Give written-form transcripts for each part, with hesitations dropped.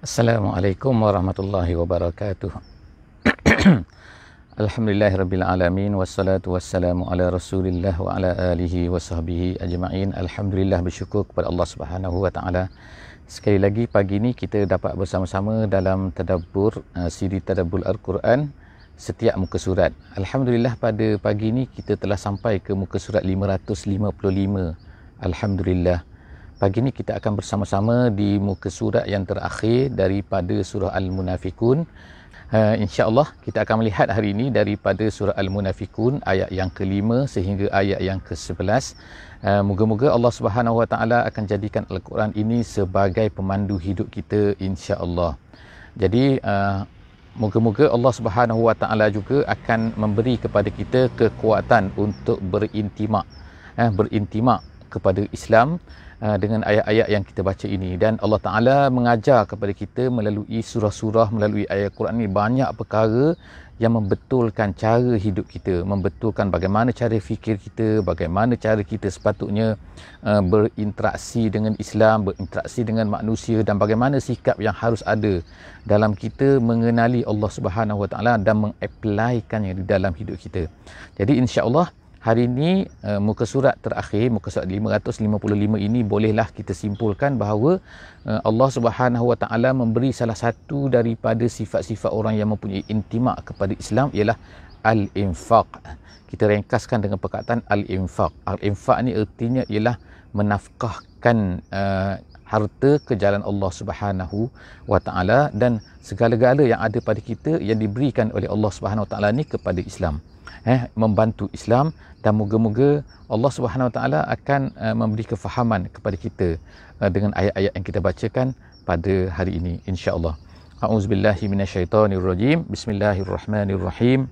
Assalamualaikum warahmatullahi wabarakatuh. Alhamdulillahirabbil alamin wassalatu wassalamu ala Rasulillah wa ala alihi wa sahbihi ajma'in. Alhamdulillah, bersyukur kepada Allah Subhanahu wa taala. Sekali lagi pagi ini kita dapat bersama-sama dalam tadabbur siri tadabbur Al-Quran setiap muka surat. Alhamdulillah, pada pagi ini kita telah sampai ke muka surat 555. Alhamdulillah. Pagi ini kita akan bersama-sama di muka surat yang terakhir daripada surah Al-Munafikun. InsyaAllah kita akan melihat hari ini daripada surah Al-Munafikun ayat yang ke-5 sehingga ayat yang ke-11. Moga-moga Allah Subhanahu Wa Taala akan jadikan Al-Quran ini sebagai pemandu hidup kita, insya-Allah. Jadi moga-moga Allah Subhanahu Wa Taala juga akan memberi kepada kita kekuatan untuk berintimak kepada Islam dengan ayat-ayat yang kita baca ini. Dan Allah Ta'ala mengajar kepada kita melalui surah-surah, melalui ayat Quran ini banyak perkara yang membetulkan cara hidup kita, membetulkan bagaimana cara fikir kita, bagaimana cara kita sepatutnya berinteraksi dengan Islam, berinteraksi dengan manusia, dan bagaimana sikap yang harus ada dalam kita mengenali Allah Subhanahu Wa Ta'ala dan mengaplikannya di dalam hidup kita. Jadi insya-Allah hari ini muka surat terakhir, muka surat 555 ini bolehlah kita simpulkan bahawa Allah Subhanahu Wa Taala memberi salah satu daripada sifat-sifat orang yang mempunyai intimak kepada Islam ialah al-infaq. Kita ringkaskan dengan perkataan al-infaq. Al-infaq ni artinya ialah menafkahkan harta ke jalan Allah Subhanahu Wa Taala dan segala-gala yang ada pada kita yang diberikan oleh Allah Subhanahu Wa Taala ni kepada Islam. Membantu Islam, dan moga-moga Allah Subhanahu Wa Taala akan memberi kefahaman kepada kita dengan ayat-ayat yang kita bacakan pada hari ini, insya-Allah. A'udzubillahi minasyaitonirrajim. Bismillahirrahmanirrahim.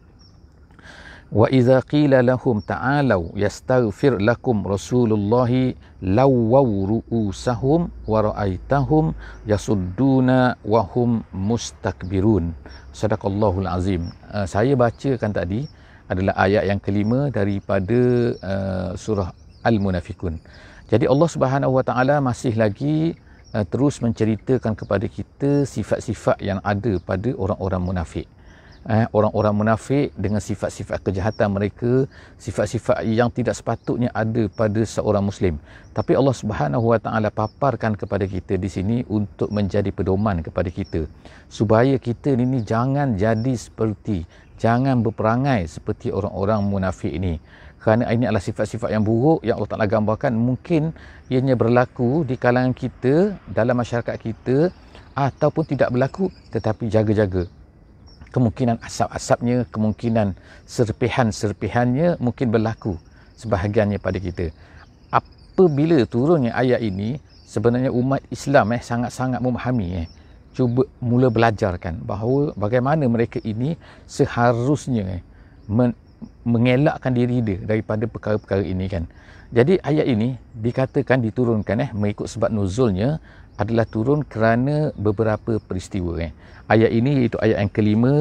Wa idza qila lahum ta'alu yastaghfir lakum rasulullahi lawaw ru'usahum wa ra'aitahum yasudduna wa hum mustakbirun. Sadaqallahul azim. Saya bacakan tadi adalah ayat yang kelima daripada surah Al-Munafikun. Jadi Allah Subhanahu Wa Taala masih lagi terus menceritakan kepada kita sifat-sifat yang ada pada orang-orang munafik. Orang-orang munafik dengan sifat-sifat kejahatan mereka, sifat-sifat yang tidak sepatutnya ada pada seorang Muslim. Tapi Allah Subhanahu Wa Taala paparkan kepada kita di sini untuk menjadi pedoman kepada kita, supaya kita ini jangan jangan berperangai seperti orang-orang munafik ini. Kerana ini adalah sifat-sifat yang buruk yang Allah Ta'ala gambarkan. Mungkin ianya berlaku di kalangan kita, dalam masyarakat kita, ataupun tidak berlaku, tetapi jaga-jaga. Kemungkinan asap-asapnya, kemungkinan serpihan-serpihannya mungkin berlaku sebahagiannya pada kita. Apabila turunnya ayat ini, sebenarnya umat Islam sangat-sangat memahami, cuba mula belajarkan bahawa bagaimana mereka ini seharusnya mengelakkan diri dia daripada perkara-perkara ini kan. Jadi ayat ini dikatakan diturunkan mengikut sebab nuzulnya adalah turun kerana beberapa peristiwa. Ayat ini iaitu ayat yang kelima,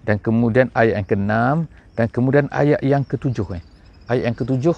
dan kemudian ayat yang keenam, dan kemudian ayat yang ketujuh. Ayat yang ketujuh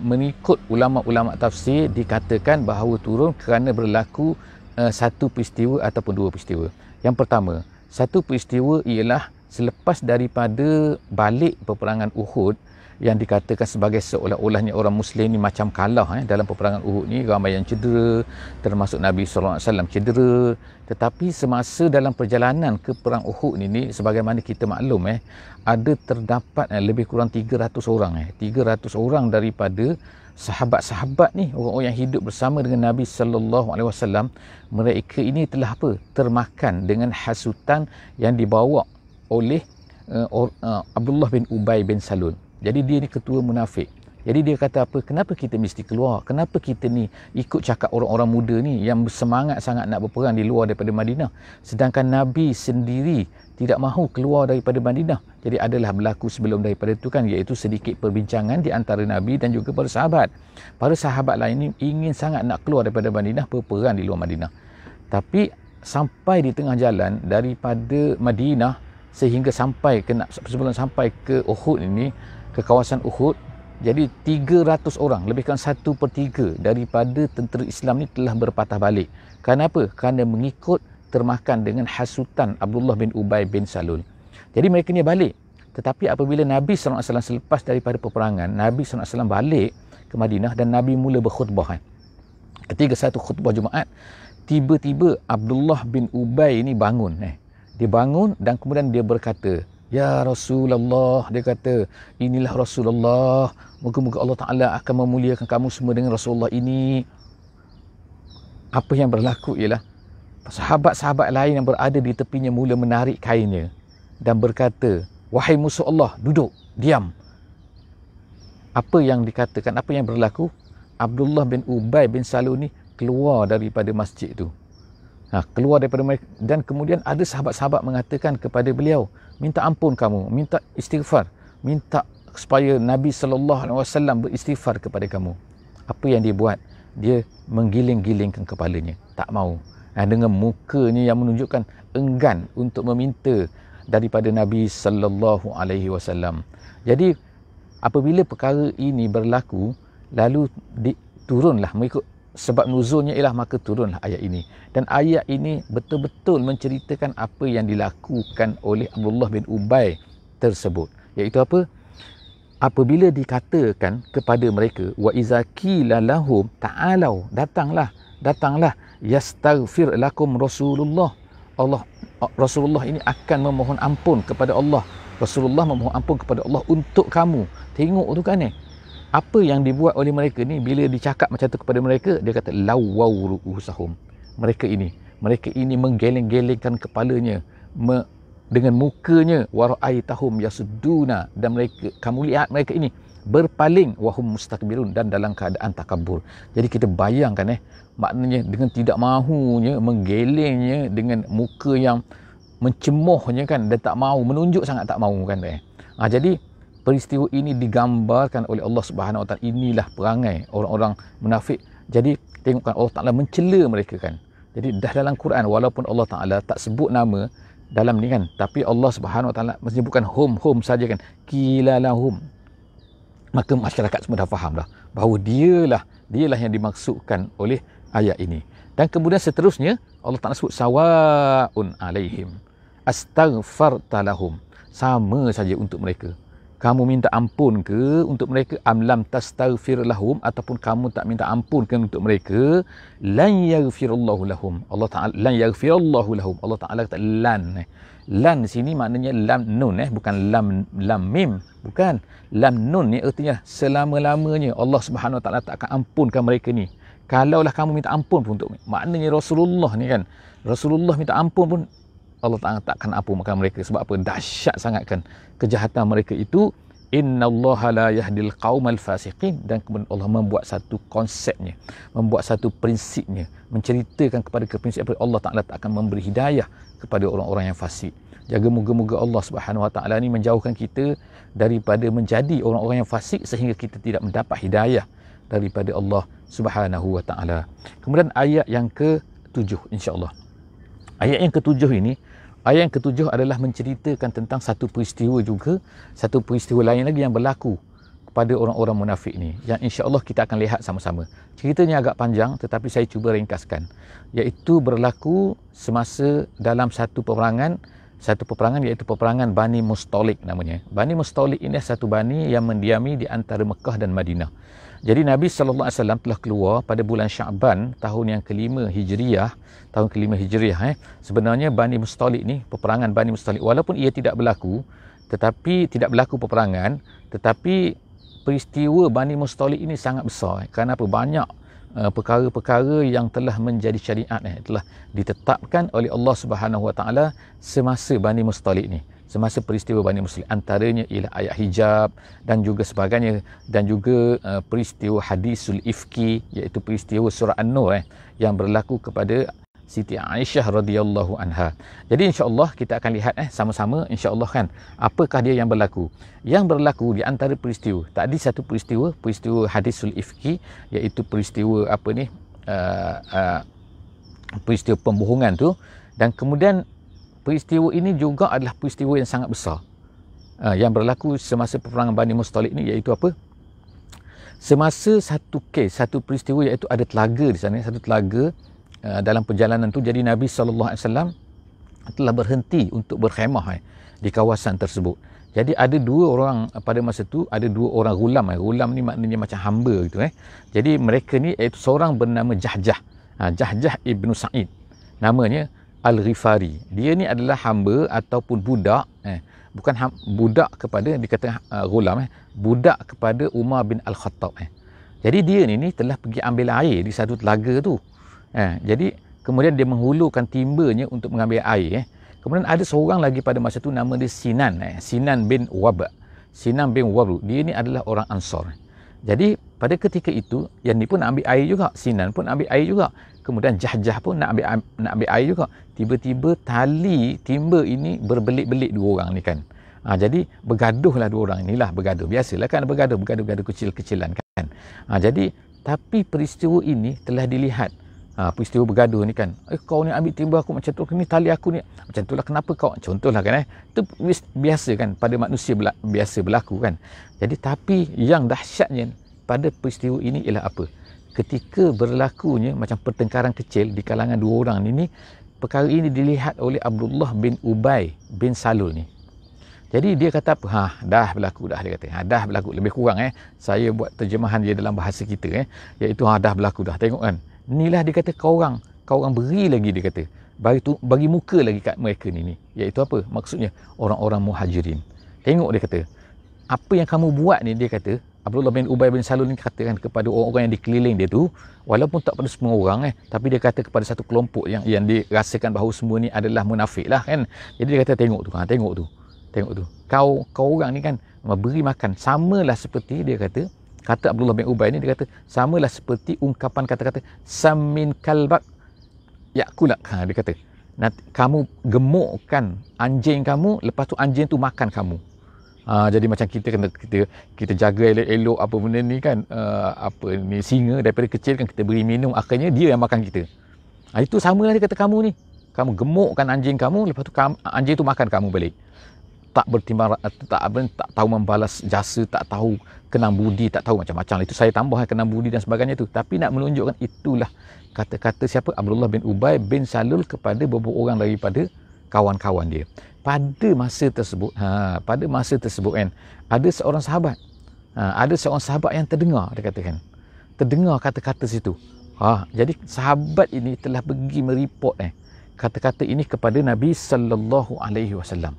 mengikut ulama-ulama tafsir dikatakan bahawa turun kerana berlaku satu peristiwa ataupun dua peristiwa. Yang pertama, satu peristiwa ialah selepas daripada balik peperangan Uhud, yang dikatakan sebagai seolah-olahnya orang Muslim ni macam kalah dalam peperangan Uhud ni, ramai yang cedera, termasuk Nabi SAW cedera. Tetapi semasa dalam perjalanan ke perang Uhud ni sebagaimana kita maklum ada terdapat lebih kurang 300 orang 300 orang daripada sahabat-sahabat ni, orang-orang yang hidup bersama dengan Nabi sallallahu alaihi wasallam, mereka ini telah termakan dengan hasutan yang dibawa oleh Abdullah bin Ubay bin Salul. Jadi dia ni ketua munafik. Jadi dia kata apa? Kenapa kita mesti keluar? Kenapa kita ni ikut cakap orang-orang muda ni yang semangat sangat nak berperang di luar daripada Madinah, sedangkan Nabi sendiri tidak mahu keluar daripada Madinah. Jadi adalah berlaku sebelum daripada itu kan, iaitu sedikit perbincangan di antara Nabi dan juga para sahabat. Para sahabat lain ni ingin sangat nak keluar daripada Madinah, berperang di luar Madinah. Tapi sampai di tengah jalan daripada Madinah sehingga sebelum sampai ke Uhud ini, ke kawasan Uhud, jadi 300 orang, lebih kurang 1/3 daripada tentera Islam ni telah berpatah balik. Kerana apa? Kerana mengikut termakan dengan hasutan Abdullah bin Ubay bin Salul. Jadi mereka ni balik. Tetapi apabila Nabi SAW selepas daripada peperangan, Nabi SAW balik ke Madinah dan Nabi mula berkhutbah. Ketika satu khutbah Jumaat, tiba-tiba Abdullah bin Ubay ni bangun. Dia bangun dan kemudian dia berkata, "Ya Rasulullah," dia kata, "inilah Rasulullah. Moga-moga Allah Ta'ala akan memuliakan kamu semua dengan Rasulullah ini." Apa yang berlaku ialah sahabat-sahabat lain yang berada di tepinya mula menarik kainnya dan berkata, "Wahai musuh Allah, duduk, diam." Apa yang dikatakan, apa yang berlaku? Abdullah bin Ubay bin Salul ni keluar daripada masjid tu. Keluar daripada mereka, dan kemudian ada sahabat-sahabat mengatakan kepada beliau, "Minta ampun kamu, minta istighfar, minta supaya Nabi SAW beristighfar kepada kamu." Apa yang dia buat? Dia menggiling-gilingkan kepalanya, tak mau. Dengan mukanya yang menunjukkan enggan untuk meminta daripada Nabi SAW. Jadi apabila perkara ini berlaku, lalu turunlah mengikut sebab nuzulnya ialah, maka turunlah ayat ini. Dan ayat ini betul-betul menceritakan apa yang dilakukan oleh Abdullah bin Ubay tersebut. Iaitu apa? Apabila dikatakan kepada mereka, "Wa iza qila lahum ta'alau," datanglah yastaghfir lakum Rasulullah. Rasulullah ini akan memohon ampun kepada Allah. Rasulullah memohon ampun kepada Allah untuk kamu. Tengok tu kan apa yang dibuat oleh mereka ni. Bila dicakap macam tu kepada mereka, dia kata lawau ru'usahum. Mereka ini menggeleng-gelengkan kepalanya dengan mukanya, wara'aitahum yasudduna, dan mereka, kamu lihat mereka ini berpaling, wahum mustakbirun, dan dalam keadaan takabur. Jadi kita bayangkan maknanya dengan tidak mahunya, menggelengnya dengan muka yang mencemohnya kan, dan tak mahu, menunjuk sangat tak mahu kan. Jadi peristiwa ini digambarkan oleh Allah Subhanahu Wa Taala. Inilah perangai orang-orang munafik. Jadi tengokkan Allah Taala mencela mereka kan. Jadi dah dalam Quran, walaupun Allah Taala tak sebut nama dalam ni kan, tapi Allah Subhanahu Wa Taala menyebutkan hum saja kan, qila lahum. Maka masyarakat semua dah faham dah bahawa dialah yang dimaksudkan oleh ayat ini. Dan kemudian seterusnya Allah Taala sebut sawaun alaihim astaghfarta lahum. Sama saja untuk mereka. Kamu minta ampun ke untuk mereka, am lam tastaghfir lahum, ataupun kamu tak minta ampun ke untuk mereka, lan yaghfirullahu lahum. Allah Taala lan yaghfirullahu lahum. Allah Taala kata lan. Lan sini maknanya lam nun bukan lam mim, bukan. Lam nun ni artinya selama-lamanya Allah Subhanahu Wa Taala tak akan ampunkan mereka ni. Kalaulah kamu minta ampun pun untuk, maknanya Rasulullah ni kan, Rasulullah minta ampun pun Allah Ta'ala takkan ampunkan mereka. Sebab apa? Dahsyat sangat kan kejahatan mereka itu. Innallaha la yahdil qaumal fasiqin. Dan kemudian Allah membuat satu konsepnya, membuat satu prinsipnya, menceritakan kepada prinsip Allah Ta'ala tak akan memberi hidayah kepada orang-orang yang fasik. Jaga moga-moga Allah Subhanahu Wa Ta'ala ni menjauhkan kita daripada menjadi orang-orang yang fasik, sehingga kita tidak mendapat hidayah daripada Allah Subhanahu Wa Ta'ala. Kemudian ayat yang ke-7 insya-Allah. Ayat yang ke-7 ini, ayat yang ke-7 adalah menceritakan tentang satu peristiwa juga, satu peristiwa lain lagi yang berlaku kepada orang-orang munafik ni, yang insya-Allah kita akan lihat sama-sama. Ceritanya agak panjang tetapi saya cuba ringkaskan. Iaitu berlaku semasa dalam satu peperangan iaitu peperangan Bani Mustalik namanya. Bani Mustalik ini satu bani yang mendiami di antara Mekah dan Madinah. Jadi Nabi SAW telah keluar pada bulan Sya'ban tahun yang kelima Hijriah. Tahun kelima Hijriah. Sebenarnya Bani Mustalik ni, peperangan Bani Mustalik, walaupun ia tidak berlaku peperangan, tetapi peristiwa Bani Mustalik ini sangat besar. Kerana apa? Banyak perkara-perkara yang telah menjadi syariat telah ditetapkan oleh Allah Subhanahu Wa Taala semasa Bani Mustalik ni, semasa peristiwa Bani Mustalik. Antaranya ialah ayat hijab dan juga sebagainya, dan juga peristiwa hadisul ifki, iaitu peristiwa surah An-Nur yang berlaku kepada Siti Aisyah radhiyallahu anha. Jadi insya-Allah kita akan lihat sama-sama insya-Allah kan, apakah dia yang berlaku. Yang berlaku di antara peristiwa, tadi satu peristiwa hadisul ifki, iaitu peristiwa peristiwa pembohongan tu, dan kemudian peristiwa ini juga adalah peristiwa yang sangat besar yang berlaku semasa peperangan Bani Mustalik ni, iaitu apa? Semasa satu peristiwa, iaitu ada telaga di sana, satu telaga dalam perjalanan tu, jadi Nabi SAW telah berhenti untuk berkhemah di kawasan tersebut. Jadi ada dua orang pada masa tu, ada dua orang gulam. Gulam ni maknanya macam hamba gitu. Jadi mereka ni, iaitu seorang bernama Jahjah. Jahjah ibnu Sa'id. Namanya Al-Ghifari. Dia ni adalah hamba ataupun budak. Bukan budak kepada, dikata gulam. Budak kepada Umar bin Al-Khattab. Jadi dia ni telah pergi ambil air di satu telaga tu. Jadi kemudian dia menghulurkan timbanya untuk mengambil air. Kemudian ada seorang lagi pada masa tu, nama dia Sinan. Sinan bin Wab. Sinan bin Wab. Dia ni adalah orang Ansar. Jadi pada ketika itu, yang ni pun nak ambil air juga. Sinan pun ambil air juga. Kemudian Jahjah pun nak ambil air juga. Tiba-tiba tali timba ini berbelit-belit dua orang ni kan. Jadi bergaduhlah dua orang inilah, bergaduh. Biasalah kan bergaduh kecil-kecilan kan. Jadi tapi peristiwa ini telah dilihat. Peristiwa bergaduh ni kan, kau ni ambil timba aku macam tu, ni tali aku ni macam tu lah, kenapa kau, contohlah kan. Itu biasa kan, pada manusia biasa berlaku kan. Jadi tapi yang dahsyatnya pada peristiwa ini ialah apa? Ketika berlakunya macam pertengkaran kecil di kalangan dua orang ini, perkara ini dilihat oleh Abdullah bin Ubay bin Salul ni. Jadi dia kata apa? Dah berlaku dah, dia kata. Dah berlaku, lebih kurang saya buat terjemahan dia dalam bahasa kita iaitu dah berlaku dah. Tengok kan. Inilah dia kata kau orang beri lagi, dia kata. Bagi muka lagi kat mereka ni. Iaitu apa? Maksudnya orang-orang Muhajirin. Tengok, dia kata. Apa yang kamu buat ni, dia kata. Abdullah bin Ubay bin Salul ni katakan kepada orang-orang yang dikeliling dia tu, walaupun tak pada semua orang tapi dia kata kepada satu kelompok yang dirasakan bahawa semua ni adalah munafik lah kan. Jadi dia kata tengok tu. Kau orang ni kan beri makan, samalah seperti dia kata Abdullah bin Ubay ni, dia kata samalah seperti ungkapan kata-kata samin kalbak yakulak. Dia kata kamu gemukkan anjing kamu, lepas tu anjing tu makan kamu. Jadi macam kita jaga elok-elok apa benda ni kan, singa daripada kecil kan, kita beri minum, akhirnya dia yang makan kita. Itu samalah dia kata kamu ni, kamu gemukkan anjing kamu, lepas tu anjing tu makan kamu balik. Tak bertimbang, tak tahu membalas jasa, tak tahu kenang budi, tak tahu macam-macam. Itu saya tambah kenang budi dan sebagainya tu. Tapi nak menunjukkan itulah kata-kata siapa? Abdullah bin Ubay bin Salul kepada beberapa orang daripada kawan-kawan dia. Pada masa tersebut kan, ada seorang sahabat yang terdengar, dia katakan. Terdengar kata-kata situ. Jadi sahabat ini telah pergi mereport kata-kata ini kepada Nabi sallallahu alaihi wasallam.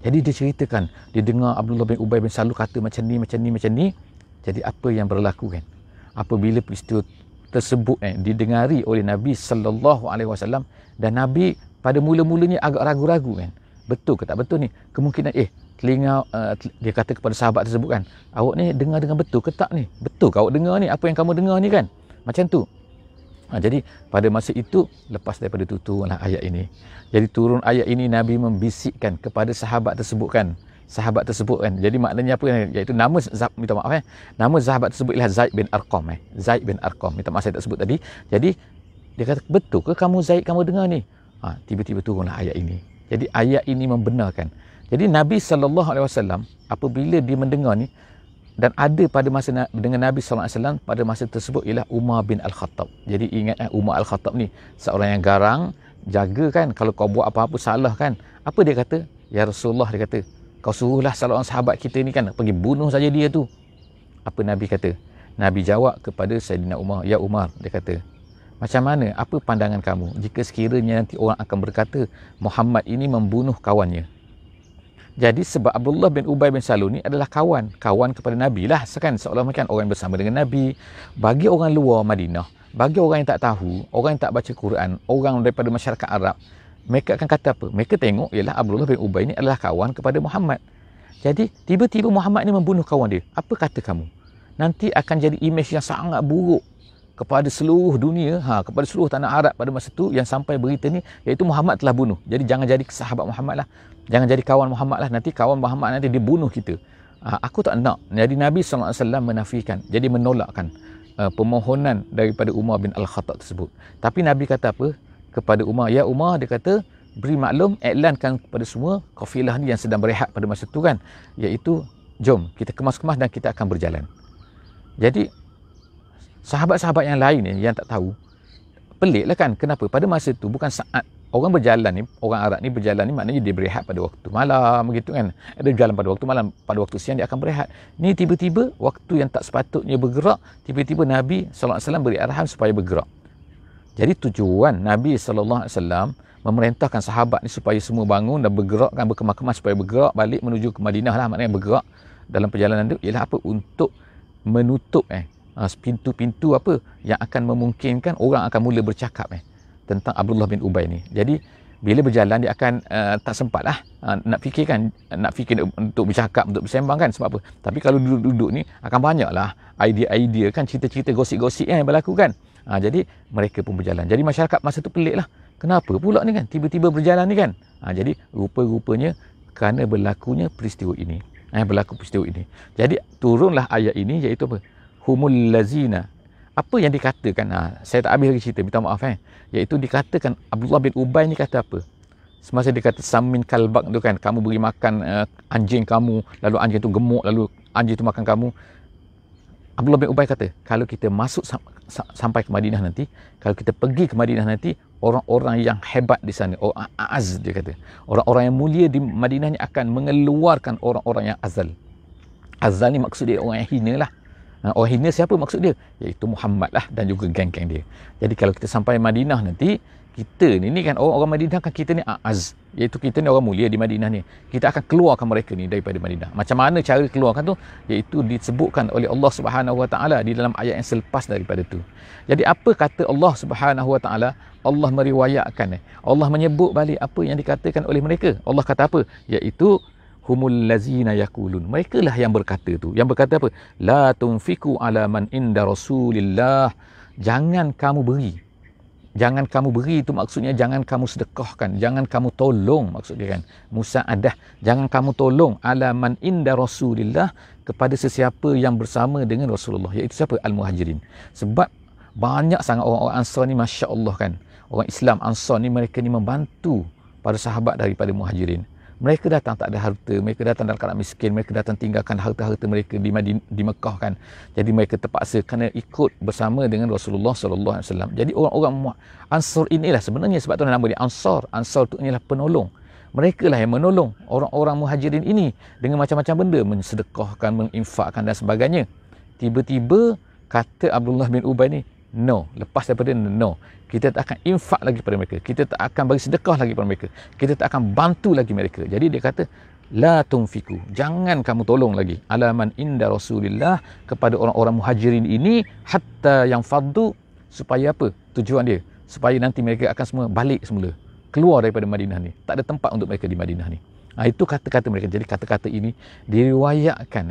Jadi dia ceritakan, dia dengar Abdullah bin Ubay bin Salul kata macam ni. Jadi apa yang berlaku kan? Apabila peristiwa tersebut didengari oleh Nabi sallallahu alaihi wasallam, dan Nabi pada mula-mulanya agak ragu-ragu kan. Betul ke tak betul ni? Kemungkinan telinga dia kata kepada sahabat tersebut kan, awak ni dengar betul ke tak ni? Betul ke awak dengar ni? Apa yang kamu dengar ni kan? Macam tu. Jadi pada masa itu, lepas daripada itu turunlah ayat ini. Jadi turun ayat ini, Nabi membisikkan kepada sahabat tersebut kan. Jadi maknanya apa? Iaitu nama sahabat tersebut ialah Zaid bin Arqam. Zaid bin Arqam. Minta maaf saya tak sebut tadi. Jadi dia kata, betul ke kamu Zaid, kamu dengar ni? Tiba-tiba turunlah ayat ini. Jadi ayat ini membenarkan. Jadi Nabi SAW apabila dia mendengar ni, dan ada pada masa dengan Nabi SAW pada masa tersebut ialah Umar bin Al-Khattab. Jadi ingat Umar Al-Khattab ni seorang yang garang, jaga kan, kalau kau buat apa-apa salah kan. Apa dia kata? Ya Rasulullah, dia kata, kau suruhlah salah orang sahabat kita ni kan, pergi bunuh saja dia tu. Apa Nabi kata? Nabi jawab kepada Sayyidina Umar, ya Umar, dia kata, macam mana, apa pandangan kamu jika sekiranya nanti orang akan berkata Muhammad ini membunuh kawannya? Jadi sebab Abdullah bin Ubay bin Salul ni adalah kawan kepada Nabi lah, kan, seolah macam orang bersama dengan Nabi. Bagi orang luar Madinah, bagi orang yang tak tahu, orang yang tak baca Quran, orang daripada masyarakat Arab, mereka akan kata apa? Mereka tengok ialah Abdullah bin Ubay ni adalah kawan kepada Muhammad. Jadi tiba-tiba Muhammad ni membunuh kawan dia. Apa kata kamu? Nanti akan jadi imej yang sangat buruk kepada seluruh dunia, kepada seluruh tanah Arab pada masa tu, yang sampai berita ni, iaitu Muhammad telah bunuh. Jadi jangan jadi sahabat Muhammad lah, jangan jadi kawan Muhammad lah, nanti kawan Muhammad nanti dibunuh kita. Aku tak nak. Jadi Nabi SAW menafikan, jadi menolakkan permohonan daripada Umar bin Al-Khattab tersebut. Tapi Nabi kata apa kepada Umar? Ya Umar, dia kata, beri maklum, iklankan kepada semua kafilah ni yang sedang berehat pada masa tu kan, iaitu jom kita kemas-kemas dan kita akan berjalan. Jadi sahabat-sahabat yang lain yang tak tahu, pelik lah kan. Kenapa? Pada masa tu bukan saat orang berjalan ni, orang Arab ni berjalan ni maknanya dia berehat pada waktu malam begitu kan. Ada jalan pada waktu malam, pada waktu siang dia akan berehat. Ni tiba-tiba waktu yang tak sepatutnya bergerak, tiba-tiba Nabi SAW beri arahan supaya bergerak. Jadi tujuan Nabi SAW memerintahkan sahabat ni supaya semua bangun dan bergerakkan, berkemas-kemas supaya bergerak balik menuju ke Madinah lah, maknanya bergerak dalam perjalanan tu ialah apa? Untuk menutup pintu-pintu apa yang akan memungkinkan orang akan mula bercakap tentang Abdullah bin Ubay ni. Jadi bila berjalan dia akan tak sempat lah nak fikir untuk bercakap, untuk bersembang kan. Sebab apa? Tapi kalau duduk-duduk ni akan banyak lah idea-idea kan, cerita-cerita, gosip-gosip yang berlaku kan. Jadi mereka pun berjalan. Jadi masyarakat masa tu pelik lah. Kenapa pula ni kan tiba-tiba berjalan ni kan. Jadi rupa-rupanya kerana berlakunya peristiwa ini. Berlaku peristiwa ini. Jadi turunlah ayat ini iaitu apa? Humul lazina. Apa yang dikatakan, saya tak habis lagi cerita, minta maaf iaitu dikatakan Abdullah bin Ubay ni kata apa? Semasa dia kata samin kalbak tu kan, kamu beri makan anjing kamu, lalu anjing tu gemuk, lalu anjing tu makan kamu. Abdullah bin Ubay kata, kalau kita masuk sampai ke Madinah nanti, kalau kita pergi ke Madinah nanti, orang-orang yang hebat di sana, orang azz dia kata, orang-orang yang mulia di Madinah ni akan mengeluarkan orang-orang yang azal. Azal ni maksud dia orang yang hina lah. Orang hina siapa maksud dia? Iaitu Muhammad lah dan juga geng-geng dia. Jadi kalau kita sampai Madinah nanti, kita ni kan orang-orang Madinah kan, kita ni azz, iaitu kita ni orang mulia di Madinah ni. Kita akan keluarkan mereka ni daripada Madinah. Macam mana cara keluarkan tu? Iaitu disebutkan oleh Allah Subhanahu Wa Taala di dalam ayat yang selepas daripada tu. Jadi apa kata Allah Subhanahu Wa Taala? Allah meriwayatkan, Allah menyebut balik apa yang dikatakan oleh mereka. Allah kata apa? Iaitu humul lazina yakulun. Mereka lah yang berkata tu. Yang berkata apa? La tunfiku ala man inda Rasulillah. Jangan kamu beri. Jangan kamu beri itu maksudnya jangan kamu sedekahkan, jangan kamu tolong maksudnya kan. Musaadah, jangan kamu tolong ala man inda Rasulillah, kepada sesiapa yang bersama dengan Rasulullah, iaitu siapa? Al-Muhajirin. Sebab banyak sangat orang-orang Ansar ni, masya-Allah kan. Orang Islam Ansar ni, mereka ni membantu para sahabat daripada Muhajirin. Mereka datang tak ada harta, mereka datang dalam keadaan miskin, mereka datang tinggalkan harta-harta mereka di Mekah kan. Jadi mereka terpaksa kerana ikut bersama dengan Rasulullah sallallahu alaihi wasallam. Jadi orang-orang Ansar inilah sebenarnya, sebab tu nama dia Ansar. Ansar tu inilah penolong. Mereka lah yang menolong orang-orang Muhajirin ini dengan macam-macam benda, mensedekahkan, menginfakkan dan sebagainya. Tiba-tiba kata Abdullah bin Ubay ni, no, lepas daripada no, kita tak akan infak lagi pada mereka, kita tak akan bagi sedekah lagi pada mereka, kita tak akan bantu lagi mereka. Jadi dia kata la tunfiku, jangan kamu tolong lagi alaman inda Rasulillah, kepada orang-orang Muhajirin ini, hatta yang faddu, supaya apa tujuan dia? Supaya nanti mereka akan semua balik semula, keluar daripada Madinah ni, tak ada tempat untuk mereka di Madinah ni. Itu kata-kata mereka. Jadi kata-kata ini diriwayatkan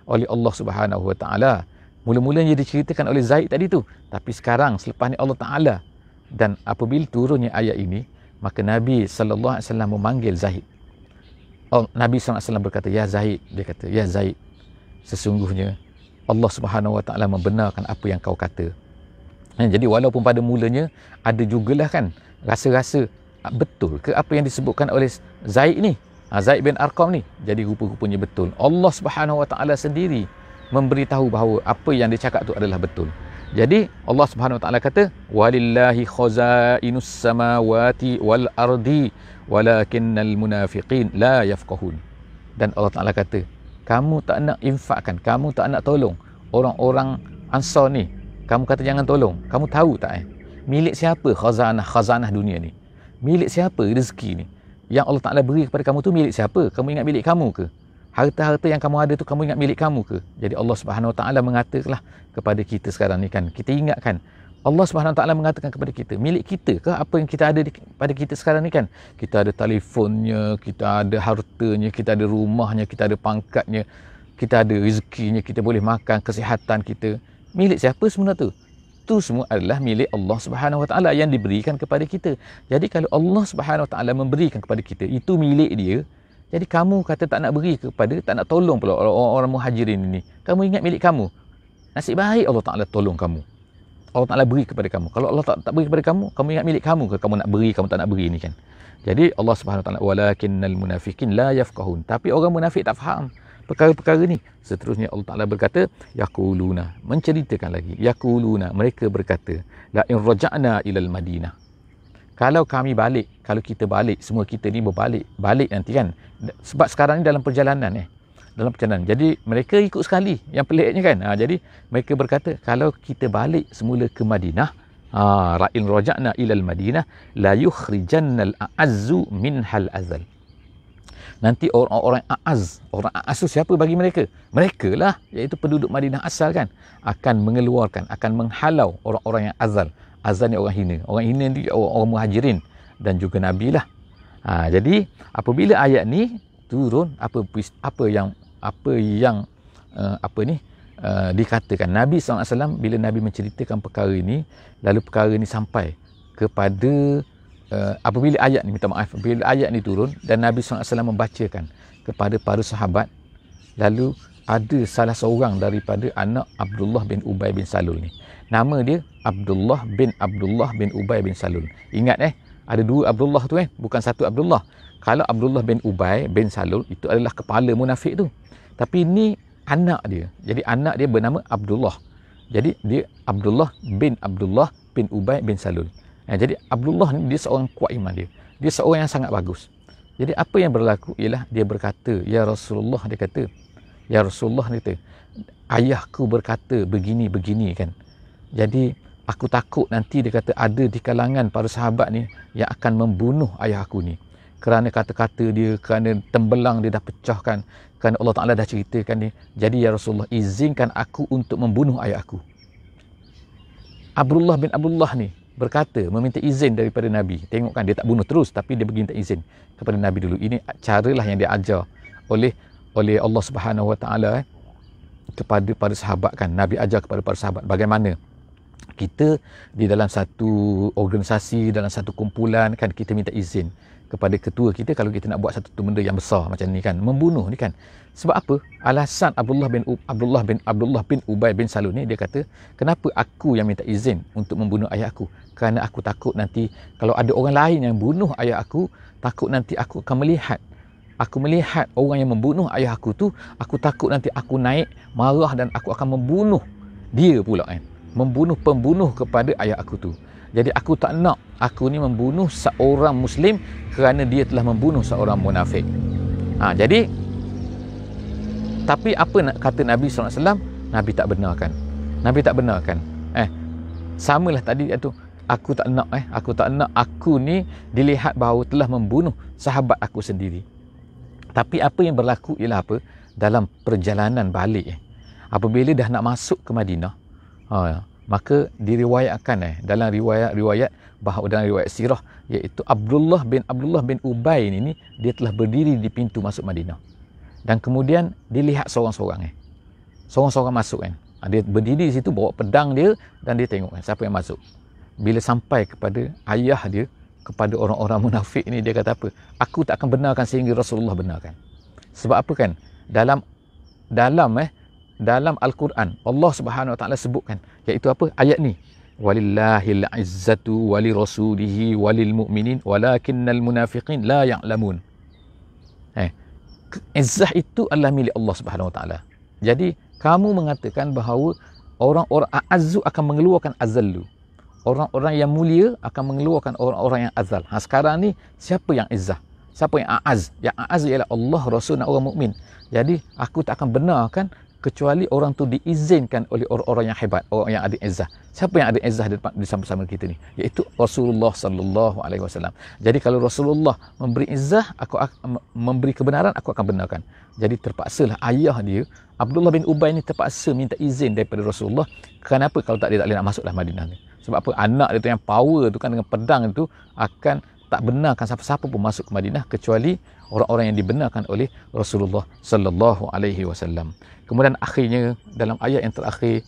oleh Allah Subhanahu Wa Taala. Mula-mulanya diceritakan oleh Zaid tadi tu, tapi sekarang selepas ni Allah Ta'ala, dan apabila turunnya ayat ini, maka Nabi SAW memanggil Zaid. Nabi SAW berkata, ya Zaid, dia kata, ya Zaid, sesungguhnya Allah Subhanahu Wa Ta'ala membenarkan apa yang kau kata. Jadi walaupun pada mulanya ada jugalah kan rasa-rasa betul ke apa yang disebutkan oleh Zaid ni, Zaid bin Arqam ni, jadi rupa-rupanya betul. Allah Subhanahu Wa Ta'ala sendiri memberitahu bahawa apa yang dia cakap tu adalah betul. Jadi Allah Subhanahu Wa Ta'ala kata, walillahi khazainus samawati wal ardi walakinnal munafiqin la yafqahun. Dan Allah Ta'ala kata, kamu tak nak infakkan, kamu tak nak tolong orang-orang Ansar ni, kamu kata jangan tolong. Kamu tahu tak milik siapa khazanah dunia ni? Milik siapa rezeki ni? Yang Allah Ta'ala beri kepada kamu tu milik siapa? Kamu ingat milik kamu ke? Harta-harta yang kamu ada tu kamu ingat milik kamu ke? Jadi Allah Subhanahu Wa Ta'ala mengatakanlah kepada kita sekarang ni kan, kita ingatkan, Allah Subhanahu Wa Ta'ala mengatakan kepada kita, milik kita ke apa yang kita ada pada kita sekarang ni kan? Kita ada telefonnya, kita ada hartanya, kita ada rumahnya, kita ada pangkatnya, kita ada rezekinya, kita boleh makan, kesihatan kita. Milik siapa semua tu? Itu semua adalah milik Allah Subhanahu Wa Ta'ala yang diberikan kepada kita. Jadi kalau Allah Subhanahu Wa Ta'ala memberikan kepada kita, itu milik dia. Jadi kamu kata tak nak beri kepada, tak nak tolong pula orang-orang Muhajirin ini. Kamu ingat milik kamu. Nasib baik Allah Ta'ala tolong kamu. Allah Ta'ala beri kepada kamu. Kalau Allah tak beri kepada kamu, kamu ingat milik kamu ke? Kamu nak beri, kamu tak nak beri ni kan. Jadi Allah Subhanahu Wa Ta'ala, walakinnal munafiqin la yafqahun. Tapi orang munafik tak faham. perkara-perkara ni. Seterusnya Allah Ta'ala berkata, yaquluna, menceritakan lagi, yaquluna, mereka berkata, la in raja'na ilal Madinah, kalau kami balik, kalau kita balik, semua kita ni balik nanti kan. Sebab sekarang ni dalam perjalanan dalam perjalanan. Jadi mereka ikut sekali, yang peliknya kan. Jadi mereka berkata, kalau kita balik semula ke Madinah, ra'in raja'na ilal Madinah la yukhrijannal a'azzu minhal azal. Nanti orang-orang a'az, orang a'az tu siapa bagi mereka? Mereka lah, iaitu penduduk Madinah asal kan, akan mengeluarkan, akan menghalau orang-orang yang azal. Azal ni orang hina. Orang hina ni orang muhajirin dan juga Nabi lah. Jadi apabila ayat ni turun, apa yang dikatakan Nabi SAW, bila Nabi menceritakan perkara ini, lalu perkara ini sampai kepada apabila ayat ni, apabila ayat ni turun dan Nabi SAW membacakan kepada para sahabat, lalu ada salah seorang daripada anak Abdullah bin Ubay bin Salul ni, nama dia Abdullah bin Ubay bin Salul. Ingat ada dua Abdullah tu bukan satu Abdullah. Kalau Abdullah bin Ubay bin Salul itu adalah kepala munafik tu, tapi ni anak dia. Jadi anak dia bernama Abdullah. Jadi dia Abdullah bin Ubay bin Salul. Jadi Abdullah ni dia seorang kuat iman dia. Dia seorang yang sangat bagus. Jadi apa yang berlaku ialah dia berkata, ya Rasulullah, dia kata, ayahku berkata begini kan. Jadi aku takut nanti, dia kata, ada di kalangan para sahabat ni yang akan membunuh ayah aku ni. Kerana kata-kata dia, kerana tembelang dia dah pecahkan, kerana Allah Ta'ala dah ceritakan ni. Jadi ya Rasulullah, izinkan aku untuk membunuh ayah aku. Abdullah bin Abdullah ni berkata, meminta izin daripada Nabi. Tengok kan, dia tak bunuh terus, tapi dia minta izin kepada Nabi dulu. Ini caralah yang dia ajar oleh Allah Subhanahu Wa Ta'ala kepada para sahabat kan. Nabi ajar kepada para sahabat bagaimana kita di dalam satu organisasi, dalam satu kumpulan kan, kita minta izin kepada ketua kita kalau kita nak buat satu benda yang besar macam ni kan, membunuh ni kan. Sebab apa? Alasan Abdullah bin Ubay bin Salul ni, dia kata, kenapa aku yang minta izin untuk membunuh ayah aku? Kerana aku takut nanti kalau ada orang lain yang bunuh ayah aku, takut nanti aku akan melihat orang yang membunuh ayah aku tu, aku takut nanti aku naik marah dan aku akan membunuh dia pula kan, membunuh pembunuh kepada ayah aku tu. Jadi aku tak nak aku ni membunuh seorang Muslim kerana dia telah membunuh seorang munafik. Jadi tapi apa nak kata Nabi SAW? Nabi tak benarkan. Samalah tadi tu, aku tak nak aku ni dilihat bahawa telah membunuh sahabat aku sendiri. Tapi apa yang berlaku ialah apa? Dalam perjalanan balik apabila dah nak masuk ke Madinah, maka diriwayatkan dalam riwayat bahawa dalam riwayat sirah, iaitu Abdullah bin Ubay ni dia telah berdiri di pintu masuk Madinah. Dan kemudian dilihat seorang-seorang masuk kan. Dia berdiri di situ bawa pedang dia dan dia tengok siapa yang masuk. Bila sampai kepada ayah dia, kepada orang-orang munafik ni, dia kata apa? Aku tak akan benarkan sehingga Rasulullah benarkan. Sebab apa kan? Dalam Al-Quran Allah Subhanahu Wa Ta'ala sebutkan, iaitu apa? Ayat ni, walillahil izzatu wali rasulihi walil mu'minin walakinnal munafiqin la ya'lamun. Izzah itu adalah milik Allah Subhanahu Wa Ta'ala. Jadi kamu mengatakan bahawa orang-orang a'azzu akan mengeluarkan azallu, orang-orang yang mulia akan mengeluarkan orang-orang yang azal. Sekarang ni siapa yang izzah? Siapa yang a'az? Yang a'az ialah Allah, Rasul dan orang mukmin. Jadi aku tak akan benarkan kecuali orang tu diizinkan oleh orang-orang yang hebat, orang yang ada izzah. Siapa yang ada izzah di bersama kita ni? Iaitu Rasulullah sallallahu alaihi wasallam. Jadi kalau Rasulullah memberi izzah, aku akan memberi kebenaran, aku akan benarkan. Jadi terpaksalah ayah dia, Abdullah bin Ubay ni terpaksa minta izin daripada Rasulullah. Kenapa? Kalau tak, dia tak boleh nak masuklah Madinah ni. Sebab apa? Anak dia tu yang power tu kan, dengan pedang tu akan tak benarkan siapa-siapa pun masuk ke Madinah kecuali orang-orang yang dibenarkan oleh Rasulullah sallallahu alaihi wasallam. Kemudian akhirnya dalam ayat yang terakhir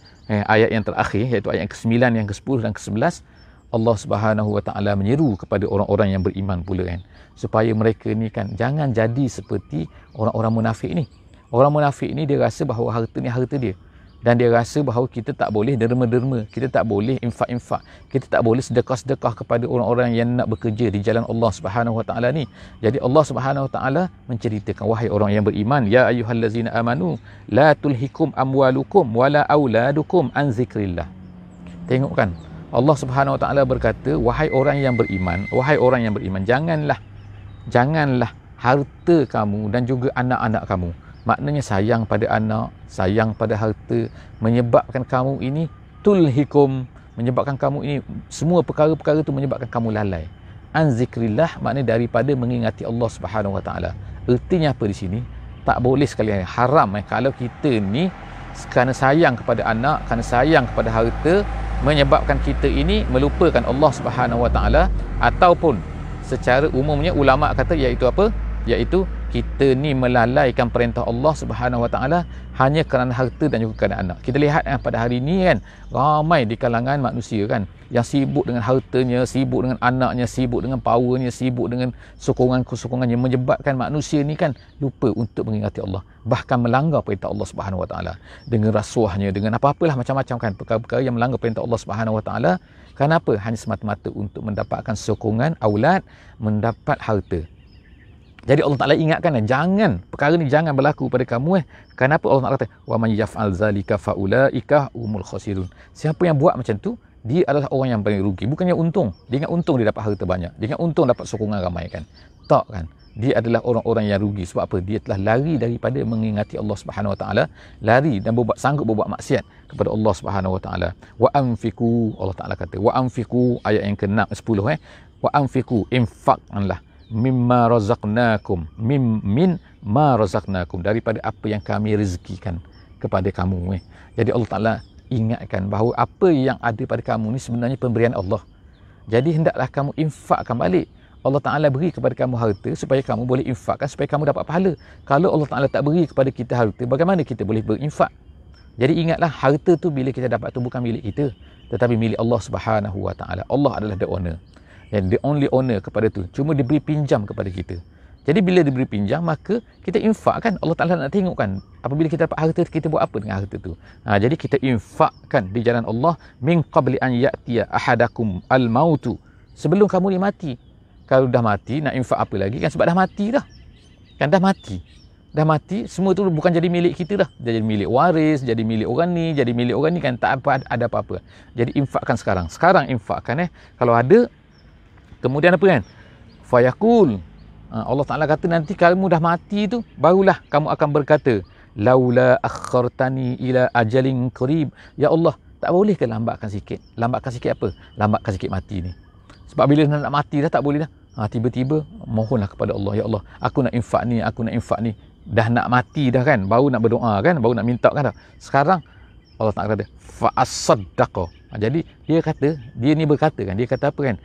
iaitu ayat yang ke-9, yang ke-10 dan ke-11, Allah Subhanahu Wa Ta'ala menyeru kepada orang-orang yang beriman pula kan, supaya mereka ni kan jangan jadi seperti orang-orang munafik ni. Orang munafik ni dia rasa bahawa harta ni harta dia. Dan dia rasa bahawa kita tak boleh derma-derma, kita tak boleh infak-infak, kita tak boleh sedekah-sedekah kepada orang-orang yang nak bekerja di jalan Allah Subhanahu Wa Taala ni. Jadi Allah Subhanahu Wa Taala menceritakan, wahai orang yang beriman, ya ayyuhallazina amanu la tulhikum amwalukum wala auladukum an zikrillah. Tengok kan, Allah Subhanahu Wa Taala berkata, wahai orang yang beriman, janganlah harta kamu dan juga anak-anak kamu, maknanya sayang pada anak, sayang pada harta, menyebabkan kamu ini tulhikum, menyebabkan kamu ini, semua perkara-perkara itu menyebabkan kamu lalai. An zikrillah maknanya daripada mengingati Allah Subhanahu Wa Taala. Ertinya apa di sini? Tak boleh sekali, haram kalau kita ni kerana sayang kepada anak, kerana sayang kepada harta, menyebabkan kita ini melupakan Allah Subhanahu Wa Taala, ataupun secara umumnya ulama kata iaitu apa? Iaitu kita ni melalaikan perintah Allah Subhanahu Wa Taala hanya kerana harta dan juga kerana anak. Kita lihat pada hari ini kan, ramai di kalangan manusia kan yang sibuk dengan hartanya, sibuk dengan anaknya, sibuk dengan powernya, sibuk dengan sokongan-sokongannya, menyebabkan manusia ni kan lupa untuk mengingati Allah, bahkan melanggar perintah Allah Subhanahu Wa Taala dengan rasuahnya, dengan apa-apalah macam-macam kan, perkara-perkara yang melanggar perintah Allah Subhanahu Wa Taala. Kenapa? Hanya semata-mata untuk mendapatkan sokongan aulad, mendapat harta. Jadi Allah Ta'ala ingatkan, jangan, perkara ni jangan berlaku pada kamu. Kenapa Allah Ta'ala kata, wa man yaf'al zalika faulaika humul khasirun. Siapa yang buat macam tu, dia adalah orang yang paling rugi. Bukannya untung, dia ingat untung dia dapat harta banyak, dia ingat untung dapat sokongan ramai kan. Tak kan, dia adalah orang-orang yang rugi. Sebab apa? Dia telah lari daripada mengingati Allah Subhanahu Wa Taala, lari dan sanggup berbuat maksiat kepada Allah Subhanahu Wa Taala. Wa anfiqu, Allah Ta'ala kata, wa anfiqu, ayat yang ke-6 10 wa anfiqu, infaqanlah, mimma razaqnakum, min ma razaqnakum, daripada apa yang kami rezekikan kepada kamu. Jadi Allah Ta'ala ingatkan bahawa apa yang ada pada kamu ni sebenarnya pemberian Allah. Jadi hendaklah kamu infakkan balik. Allah Ta'ala beri kepada kamu harta supaya kamu boleh infakkan, supaya kamu dapat pahala. Kalau Allah Ta'ala tak beri kepada kita harta, bagaimana kita boleh berinfak? Jadi ingatlah, harta tu bila kita dapat tu bukan milik kita, tetapi milik Allah Subhanahu Wa Ta'ala. Allah adalah the owner, and the only owner kepada tu. Cuma diberi pinjam kepada kita. Jadi bila diberi pinjam, maka kita infakkan. Allah Ta'ala nak tengok kan, apabila kita dapat harta, kita buat apa dengan harta tu. Jadi kita infakkan di jalan Allah, min qabli an ya'tiya ahadakum al-mautu, sebelum kamu ni mati. Kalau dah mati, nak infak apa lagi kan, sebab dah mati dah. Kan dah mati, semua tu bukan jadi milik kita dah. Jadi milik waris, jadi milik orang ni, jadi milik orang ni kan, tak ada apa-apa. Jadi infakkan sekarang. Sekarang infakkan kalau ada. Kemudian apa kan? Fayaqul, Allah Ta'ala kata nanti kamu dah mati tu, barulah kamu akan berkata, laula akhartani ila ajalin qarib. Ya Allah, tak boleh ke lambatkan sikit? Lambatkan sikit apa? Lambatkan sikit mati ni. Sebab bila nak mati dah tak boleh dah. Tiba-tiba mohonlah kepada Allah, ya Allah, aku nak infak ni, aku nak infak ni. Dah nak mati dah kan, baru nak berdoa kan, baru nak minta kan dah. Sekarang Allah Ta'ala kata fa as-saddaqa. Jadi dia ni berkata kan, dia kata apa kan?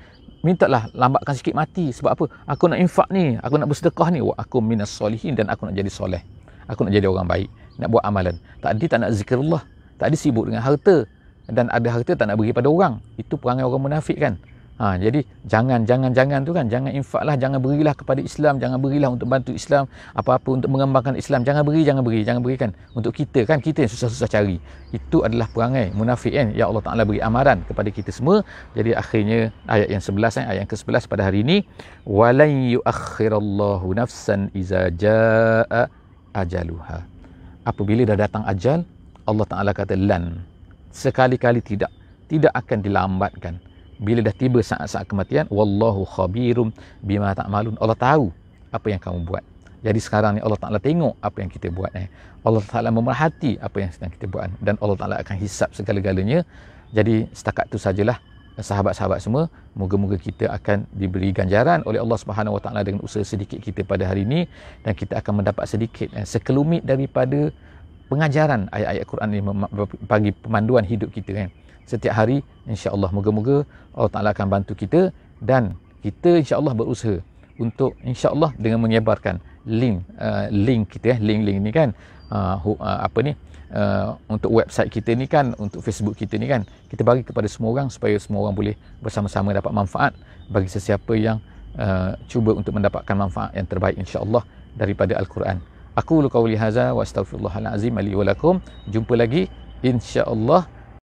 Mintalah lambatkan sikit mati. Sebab apa? Aku nak infak ni, aku nak bersedekah ni, wa aku minas solihin, dan aku nak jadi soleh. Aku nak jadi orang baik, nak buat amalan. Tadi tak nak zikrullah, tadi sibuk dengan harta, dan ada harta tak nak bagi pada orang. Itu perangai orang munafik kan. Jadi jangan tu kan, jangan infaklah, jangan berilah kepada Islam, jangan berilah untuk bantu Islam, apa-apa untuk mengembangkan Islam, jangan beri kan untuk kita kan, kita yang susah-susah cari. Itu adalah perangai munafik kan. Ya Allah Ta'ala beri amaran kepada kita semua. Jadi akhirnya ayat yang 11 ayat yang ke-11 pada hari ini, walan yuakhirallahu nafsan iza jaa ajaluha. Apabila dah datang ajal, Allah Ta'ala kata lan, sekali-kali tidak akan dilambatkan. Bila dah tiba saat-saat kematian, wallahu khabirum bima ta'malun, Allah tahu apa yang kamu buat. Jadi sekarang ni Allah Ta'ala tengok apa yang kita buat. Allah Ta'ala memerhati apa yang sedang kita buat, dan Allah Ta'ala akan hisap segala-galanya. Jadi setakat itu sajalah sahabat-sahabat semua. Moga-moga kita akan diberi ganjaran oleh Allah Subhanahu Wa Ta'ala dengan usaha sedikit kita pada hari ini, dan kita akan mendapat sedikit sekelumit daripada pengajaran ayat-ayat Quran ini bagi pemanduan hidup kita setiap hari. InsyaAllah moga-moga Allah Ta'ala akan bantu kita, dan kita insyaAllah berusaha untuk insyaAllah dengan menyebarkan link kita link ni kan, untuk website kita ni kan, untuk Facebook kita ni kan, kita bagi kepada semua orang supaya semua orang boleh bersama-sama dapat manfaat bagi sesiapa yang cuba untuk mendapatkan manfaat yang terbaik insyaAllah daripada Al-Quran. Aku qauli hadza wa astaghfirullahal azim li wa lakum. Jumpa lagi insya-Allah